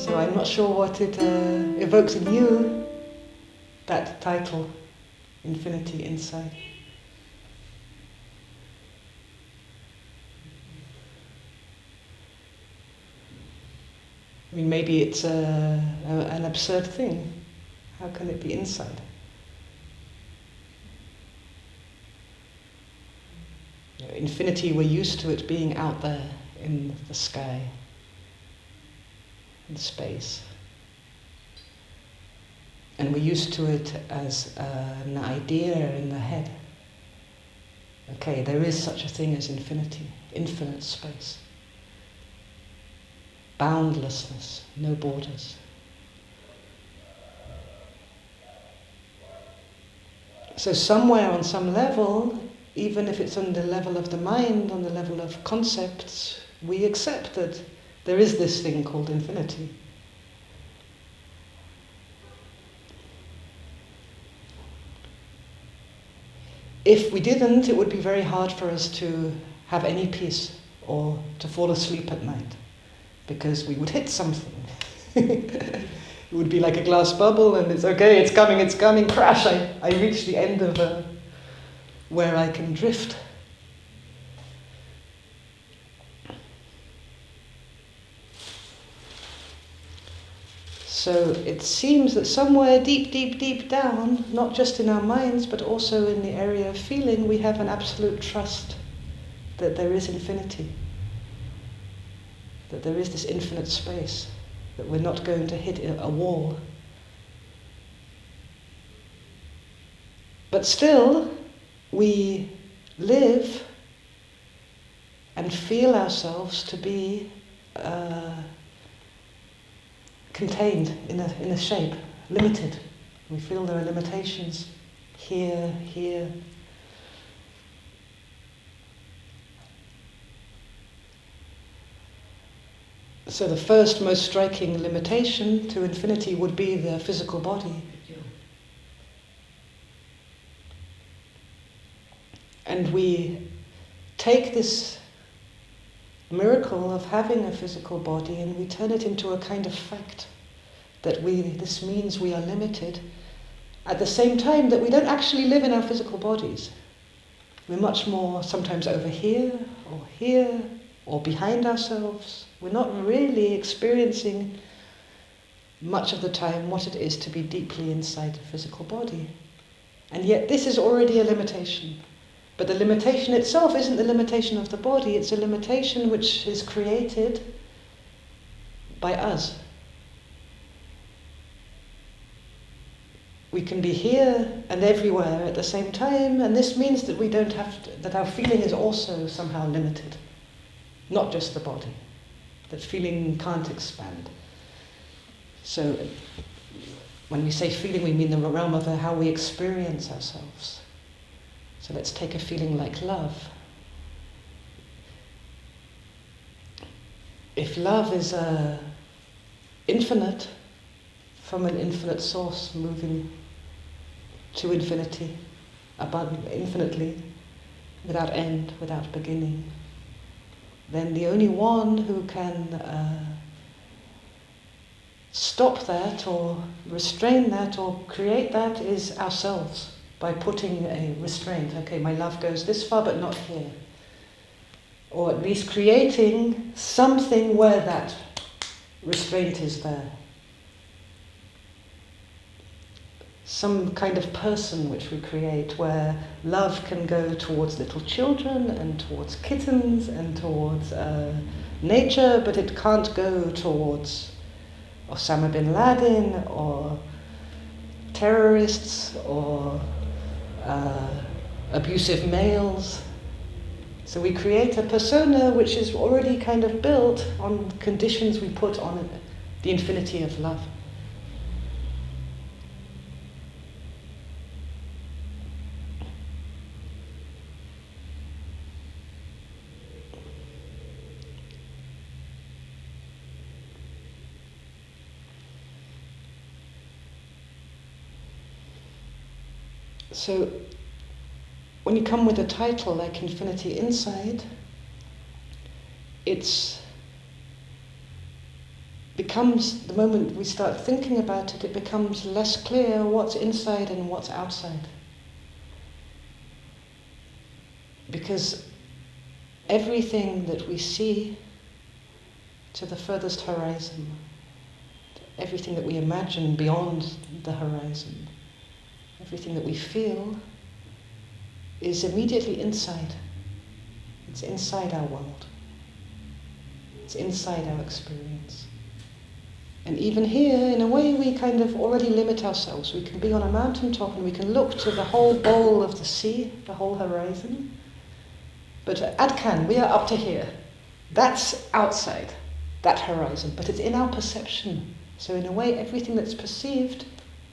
So I'm not sure what it evokes in you, that title, Infinity Inside. I mean, maybe it's an absurd thing. How can it be inside? You know, infinity, we're used to it being out there in the sky, in space. And we're used to it as an idea in the head. Okay, there is such a thing as infinity, infinite space. Boundlessness, no borders. So somewhere on some level, even if it's on the level of the mind, on the level of concepts, we accept that there is this thing called infinity. If we didn't, it would be very hard for us to have any peace or to fall asleep at night, because we would hit something. It would be like a glass bubble, and it's okay, it's coming, crash! I reach the end of where I can drift. So it seems that somewhere deep, deep, deep down, not just in our minds, but also in the area of feeling, we have an absolute trust that there is infinity, that there is this infinite space, that we're not going to hit a wall. But still, we live and feel ourselves to be contained in a shape, limited. We feel there are limitations here. So the first most striking limitation to infinity would be the physical body. And we take this miracle of having a physical body and we turn it into a kind of fact that this means we are limited, at the same time that we don't actually live in our physical bodies. We're much more sometimes over here or behind ourselves. We're not really experiencing much of the time what it is to be deeply inside a physical body. And yet this is already a limitation. But the limitation itself isn't the limitation of the body, it's a limitation which is created by us. We can be here and everywhere at the same time, and this means that we don't have to, that our feeling is also somehow limited, not just the body, that feeling can't expand. So when we say feeling, we mean the realm of how we experience ourselves. So let's take a feeling like love. If love is infinite, from an infinite source moving to infinity, infinitely, without end, without beginning, then the only one who can stop that or restrain that or create that is ourselves. By putting a restraint, okay, my love goes this far but not here. Or at least creating something where that restraint is there. Some kind of person which we create where love can go towards little children and towards kittens and towards nature, but it can't go towards Osama bin Laden or terrorists or abusive males. So we create a persona which is already kind of built on conditions we put on the infinity of love. So when you come with a title like Infinity Inside, it's becomes, the moment we start thinking about it, it becomes less clear what's inside and what's outside. Because everything that we see to the furthest horizon, everything that we imagine beyond the horizon, everything that we feel is immediately inside. It's inside our world. It's inside our experience. And even here, in a way, we kind of already limit ourselves. We can be on a mountaintop and we can look to the whole bowl of the sea, the whole horizon. But at Can, we are up to here. That's outside, that horizon. But it's in our perception. So in a way, everything that's perceived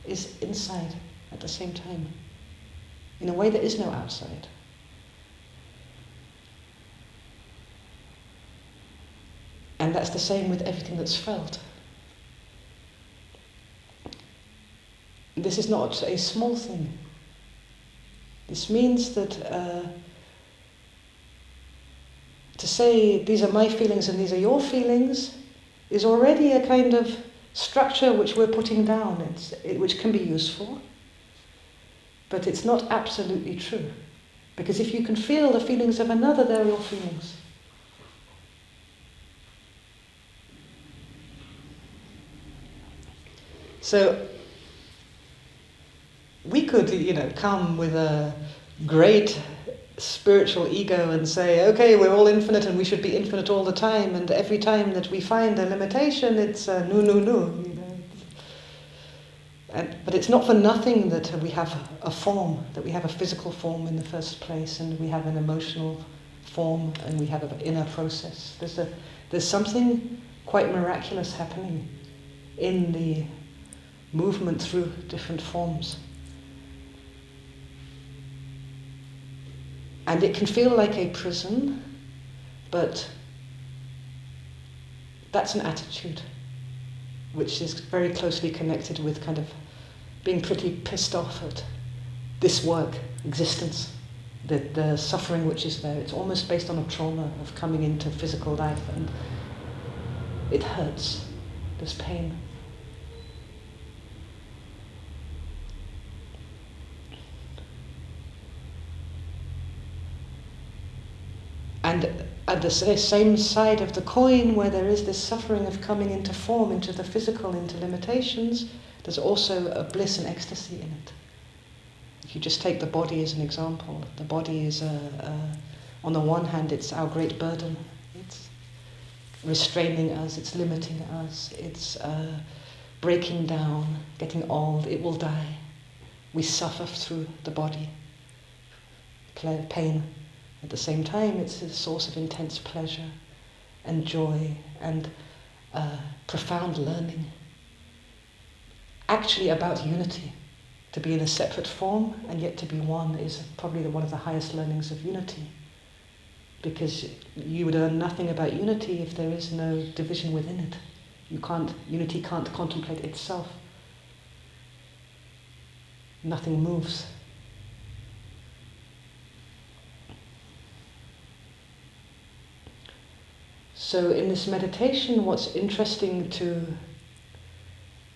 is inside at the same time. In a way, there is no outside. And that's the same with everything that's felt. This is not a small thing. This means that to say these are my feelings and these are your feelings is already a kind of structure which we're putting down, which can be useful, but it's not absolutely true. Because if you can feel the feelings of another, they're your feelings. So we could, come with a great spiritual ego and say, okay, we're all infinite and we should be infinite all the time, and every time that we find a limitation, it's no. But it's not for nothing that we have a form, that we have a physical form in the first place, and we have an emotional form, and we have an inner process. There's something quite miraculous happening in the movement through different forms. And it can feel like a prison, but that's an attitude which is very closely connected with kind of being pretty pissed off at this work, existence, the suffering which is there. It's almost based on a trauma of coming into physical life, and it hurts. There's pain. And at the same side of the coin, where there is this suffering of coming into form, into the physical, into limitations, there's also a bliss and ecstasy in it. If you just take the body as an example, the body is, on the one hand, it's our great burden. It's restraining us, it's limiting us, it's breaking down, getting old, it will die. We suffer through the body, pain. At the same time, it's a source of intense pleasure and joy and profound learning. Actually about unity. To be in a separate form and yet to be one is probably one of the highest learnings of unity. Because you would learn nothing about unity if there is no division within it. Unity can't contemplate itself. Nothing moves. So in this meditation, what's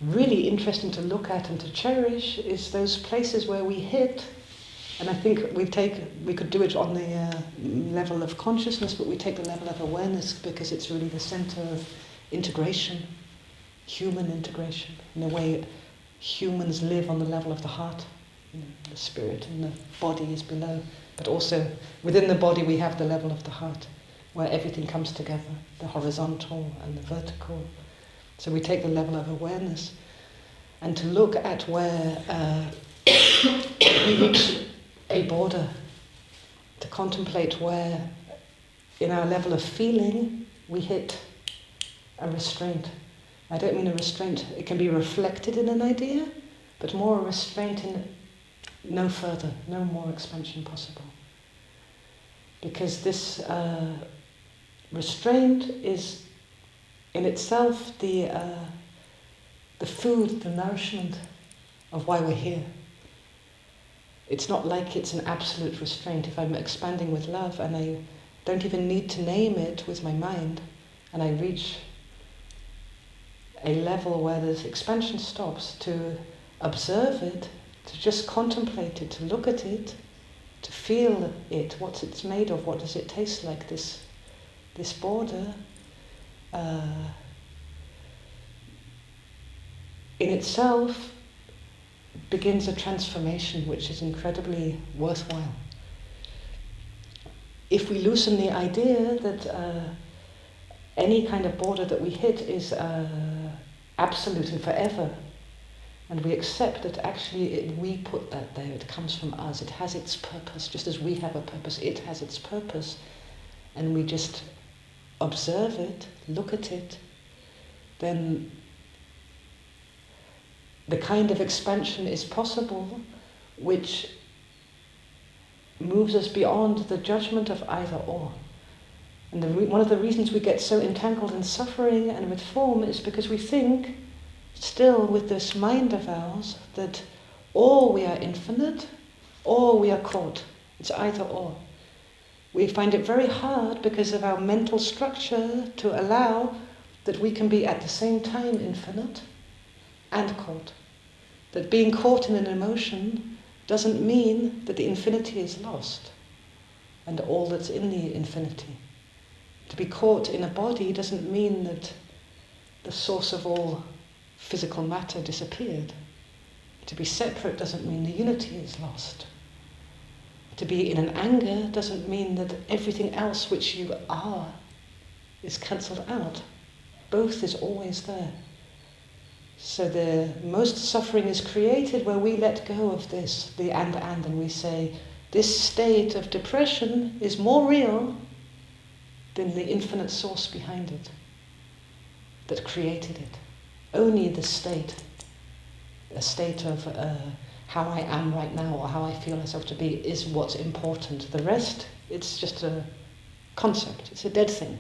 really interesting to look at and to cherish is those places where we hit, and I think we could do it on the level of consciousness, but we take the level of awareness because it's really the center of integration, human integration. In a way, humans live on the level of the heart, the spirit, and the body is below. But also within the body we have the level of the heart, where everything comes together, the horizontal and the vertical. So we take the level of awareness, and to look at where we reach a border, to contemplate where in our level of feeling we hit a restraint. I don't mean a restraint, it can be reflected in an idea, but more a restraint in no further, no more expansion possible. Because this restraint is in itself the food, the nourishment of why we're here. It's not like it's an absolute restraint. If I'm expanding with love and I don't even need to name it with my mind, and I reach a level where this expansion stops, to observe it, to just contemplate it, to look at it, to feel it, what it's made of, what does it taste like, this border, in itself begins a transformation which is incredibly worthwhile. If we loosen the idea that any kind of border that we hit is absolute and forever, and we accept that actually we put that there, it comes from us, it has its purpose, just as we have a purpose, it has its purpose, and we just observe it, look at it, then the kind of expansion is possible which moves us beyond the judgment of either or. And one of the reasons we get so entangled in suffering and with form is because we think, still with this mind of ours, that or we are infinite or we are caught. It's either or. We find it very hard because of our mental structure to allow that we can be at the same time infinite and caught. That being caught in an emotion doesn't mean that the infinity is lost and all that's in the infinity. To be caught in a body doesn't mean that the source of all physical matter disappeared. To be separate doesn't mean the unity is lost. To be in an anger doesn't mean that everything else which you are is cancelled out. Both is always there. So the most suffering is created where we let go of this, the and we say, this state of depression is more real than the infinite source behind it, that created it. Only the state, a state of how I am right now or how I feel myself to be is what's important. The rest, it's just a concept, it's a dead thing.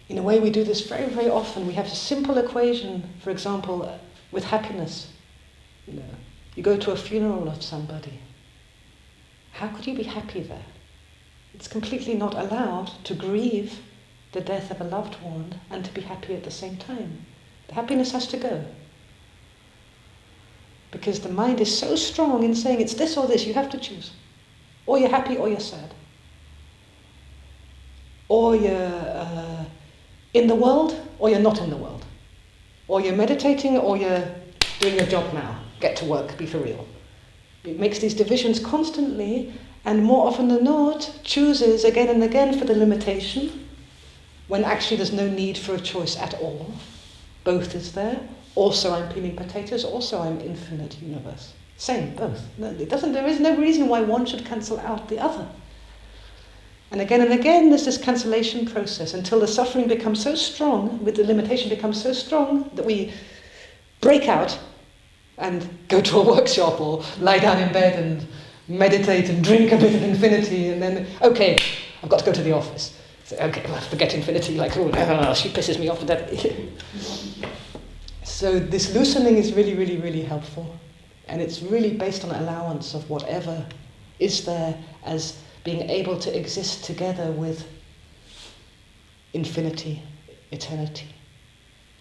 In a way we do this very, very often. We have a simple equation, for example, with happiness. You go to a funeral of somebody. How could you be happy there? It's completely not allowed to grieve the death of a loved one and to be happy at the same time. The happiness has to go. Because the mind is so strong in saying it's this or this, you have to choose. Or you're happy or you're sad. Or you're in the world or you're not in the world. Or you're meditating or you're doing your job now. Get to work, be for real. It makes these divisions constantly, and more often than not chooses again and again for the limitation, when actually there's no need for a choice at all. Both is there. Also I'm peeling potatoes, also I'm infinite universe. Same, both. No, there is no reason why one should cancel out the other. And again there's this cancellation process until the suffering becomes so strong, with the limitation becomes so strong, that we break out and go to a workshop or lie down in bed and meditate and drink a bit of infinity, and then, okay, I've got to go to the office. So, okay, well, forget infinity, like, oh, no, she pisses me off. So this loosening is really, really, really helpful. And it's really based on allowance of whatever is there as being able to exist together with infinity, eternity.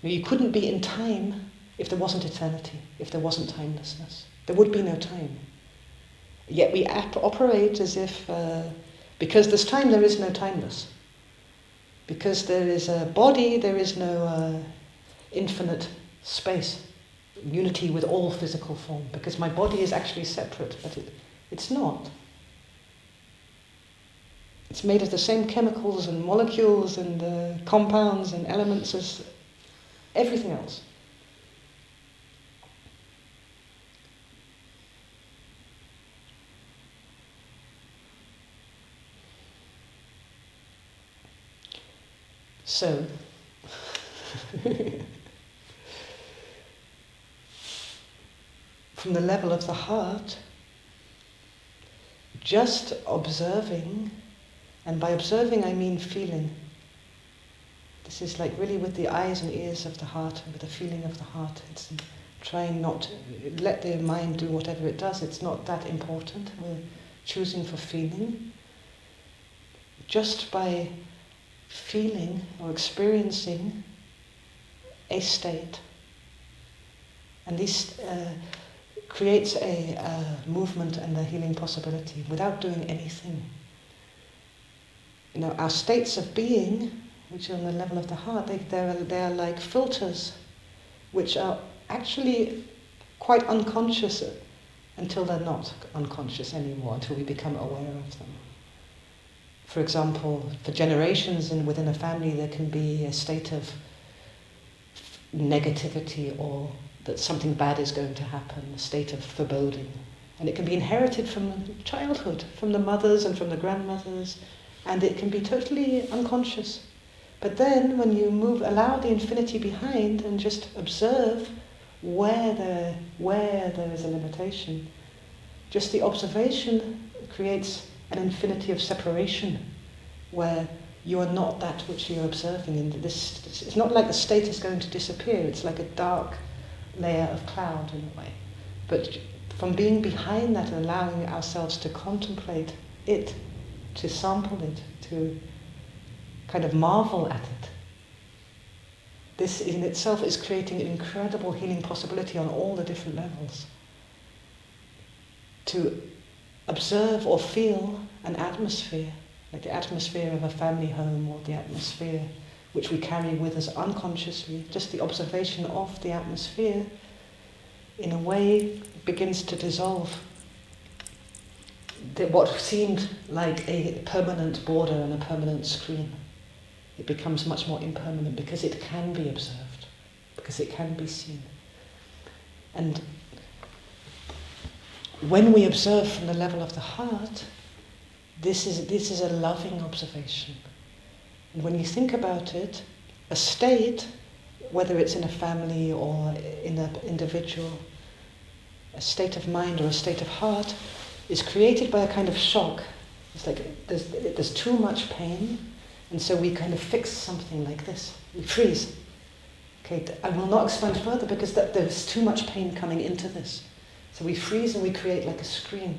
You couldn't be in time if there wasn't eternity, if there wasn't timelessness. There would be no time. Yet we operate as if, because there's time, there is no timeless. Because there is a body, there is no infinite space, unity with all physical form. Because my body is actually separate, but it's not. It's made of the same chemicals and molecules and compounds and elements as everything else. So, from the level of the heart, just observing, and by observing I mean feeling. This is like really with the eyes and ears of the heart, with the feeling of the heart. It's trying not to let the mind do whatever it does. It's not that important. We're choosing for feeling. Just by feeling or experiencing a state. And this creates a movement and a healing possibility without doing anything. You know, our states of being, which are on the level of the heart, they're like filters, which are actually quite unconscious until they're not unconscious anymore, until we become aware of them. For example, for generations and within a family, there can be a state of negativity or that something bad is going to happen, a state of foreboding. And it can be inherited from childhood, from the mothers and from the grandmothers, and it can be totally unconscious. But then when you allow the infinity behind and just observe where there is a limitation, just the observation creates an infinity of separation where you are not that which you're observing. And it's not like the state is going to disappear, it's like a dark layer of cloud in a way. But from being behind that and allowing ourselves to contemplate it, to sample it, to kind of marvel at it, this in itself is creating an incredible healing possibility on all the different levels. To observe or feel an atmosphere, like the atmosphere of a family home or the atmosphere which we carry with us unconsciously, just the observation of the atmosphere in a way begins to dissolve what seemed like a permanent border and a permanent screen. It becomes much more impermanent because it can be observed, because it can be seen. And when we observe from the level of the heart, this is a loving observation. And when you think about it, a state, whether it's in a family or in an individual, a state of mind or a state of heart, is created by a kind of shock. It's like there's too much pain, and so we kind of fix something like this. We freeze. Okay, I will not expand further because there's too much pain coming into this. So we freeze and we create like a screen.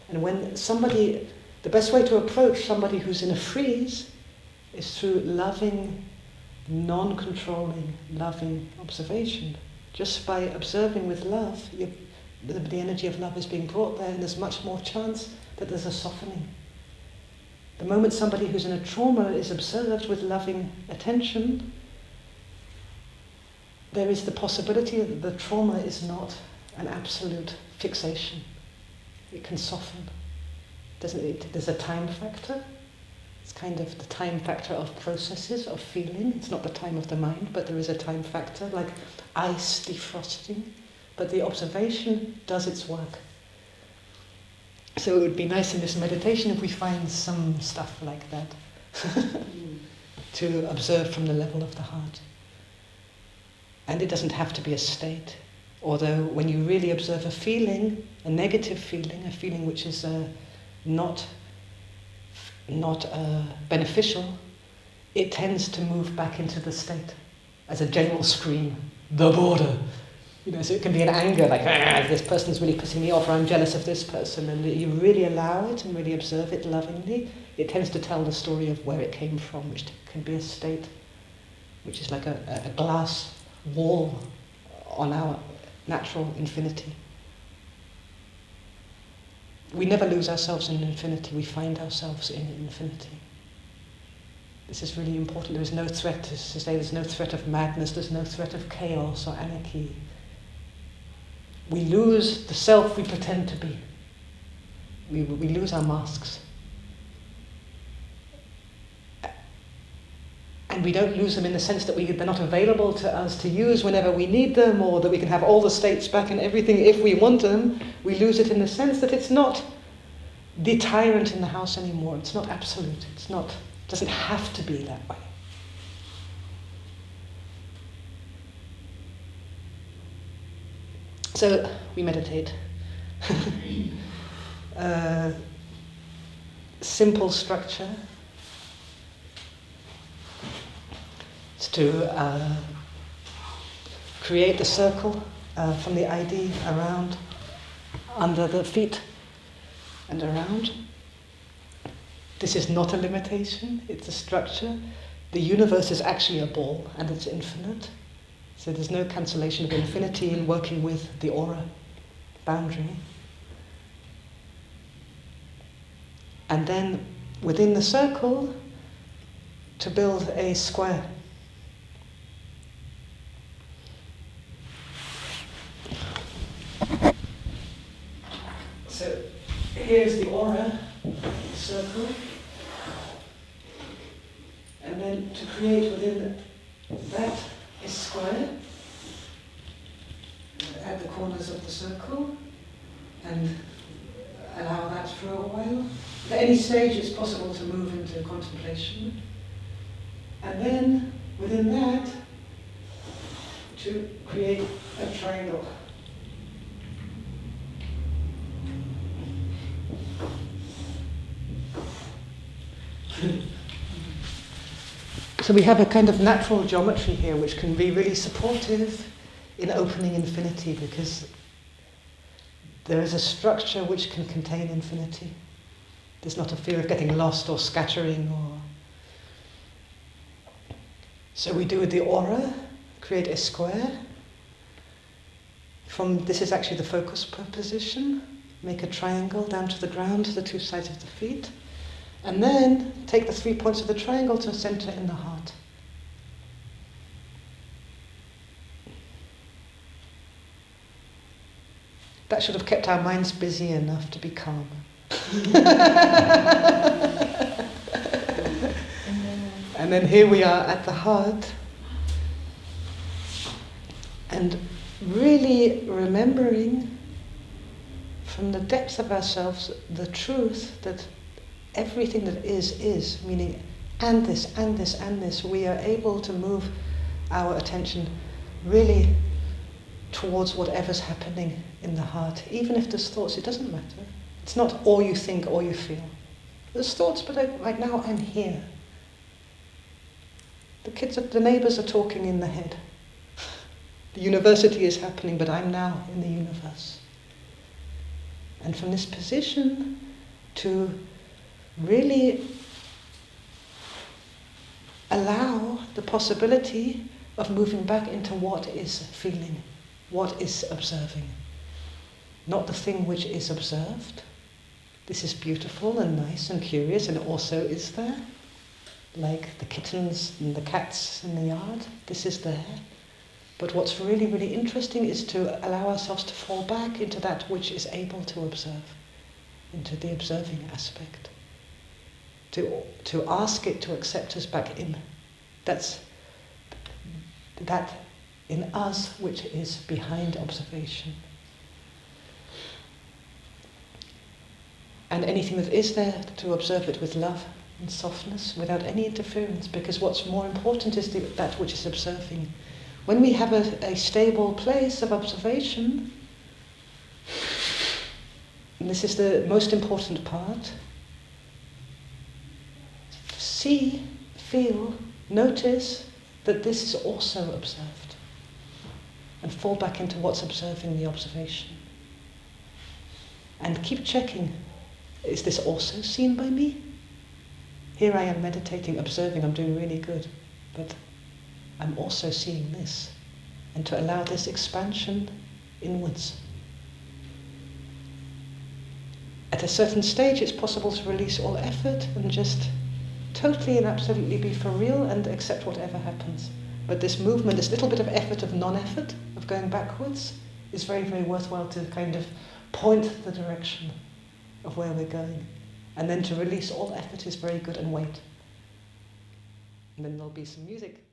And when the best way to approach somebody who's in a freeze is through loving, non-controlling, loving observation. Just by observing with love, the energy of love is being brought there, and there's much more chance that there's a softening. The moment somebody who's in a trauma is observed with loving attention, there is the possibility that the trauma is not an absolute fixation. It can soften. There's a time factor. It's kind of the time factor of processes, of feeling. It's not the time of the mind, but there is a time factor, like ice defrosting. But the observation does its work. So it would be nice in this meditation if we find some stuff like that to observe from the level of the heart. And it doesn't have to be a state. Although when you really observe a feeling, a negative feeling, a feeling which is not beneficial, it tends to move back into the state as a general scream, the border. So it can be an anger, like, this person's really pissing me off, or I'm jealous of this person, and you really allow it and really observe it lovingly, it tends to tell the story of where it came from, which can be a state which is like a glass wall on our natural infinity. We never lose ourselves in infinity, we find ourselves in infinity. This is really important. There is no threat, to say there's no threat of madness, there's no threat of chaos or anarchy. We lose the self we pretend to be. We lose our masks. And we don't lose them in the sense that they're not available to us to use whenever we need them, or that we can have all the states back and everything if we want them. We lose it in the sense that it's not the tyrant in the house anymore. It's not absolute. It doesn't have to be that way. So we meditate. Simple structure. It's to create the circle from the ID around, under the feet and around. This is not a limitation, it's a structure. The universe is actually a ball and it's infinite. So there's no cancellation of infinity in working with the aura boundary. And then within the circle, to build a square. So here's the aura circle. And then to create within that a square at the corners of the circle and allow that for a while. At any stage it's possible to move into contemplation. And then within that to create a triangle. So we have a kind of natural geometry here which can be really supportive in opening infinity, because there is a structure which can contain infinity. There's not a fear of getting lost or scattering or... So we do with the aura, create a square. This is actually the focus position. Make a triangle down to the ground, to the two sides of the feet. And then take the 3 points of the triangle to center in the heart. That should have kept our minds busy enough to be calm. And then here we are at the heart. And really remembering from the depths of ourselves the truth that everything that is, meaning and this, and this, and this, we are able to move our attention really towards whatever's happening in the heart. Even if there's thoughts, it doesn't matter. It's not all you think or you feel. There's thoughts, but right now I'm here. The neighbors are talking in the head. The university is happening, but I'm now in the universe. And from this position to really allow the possibility of moving back into what is feeling, what is observing. Not the thing which is observed. This is beautiful and nice and curious and also is there. Like the kittens and the cats in the yard, this is there. But what's really, really interesting is to allow ourselves to fall back into that which is able to observe, into the observing aspect. To ask it to accept us back in. That's that in us which is behind observation. And anything that is there, to observe it with love and softness, without any interference, because what's more important is that which is observing. When we have a stable place of observation, and this is the most important part, see, feel, notice that this is also observed, and fall back into what's observing the observation. And keep checking, is this also seen by me? Here I am meditating, observing, I'm doing really good, but I'm also seeing this. And to allow this expansion inwards. At a certain stage, it's possible to release all effort and just totally and absolutely be for real and accept whatever happens. But this movement, this little bit of effort of non-effort, of going backwards, is very, very worthwhile to kind of point the direction of where we're going. And then to release all effort is very good, and wait. And then there'll be some music.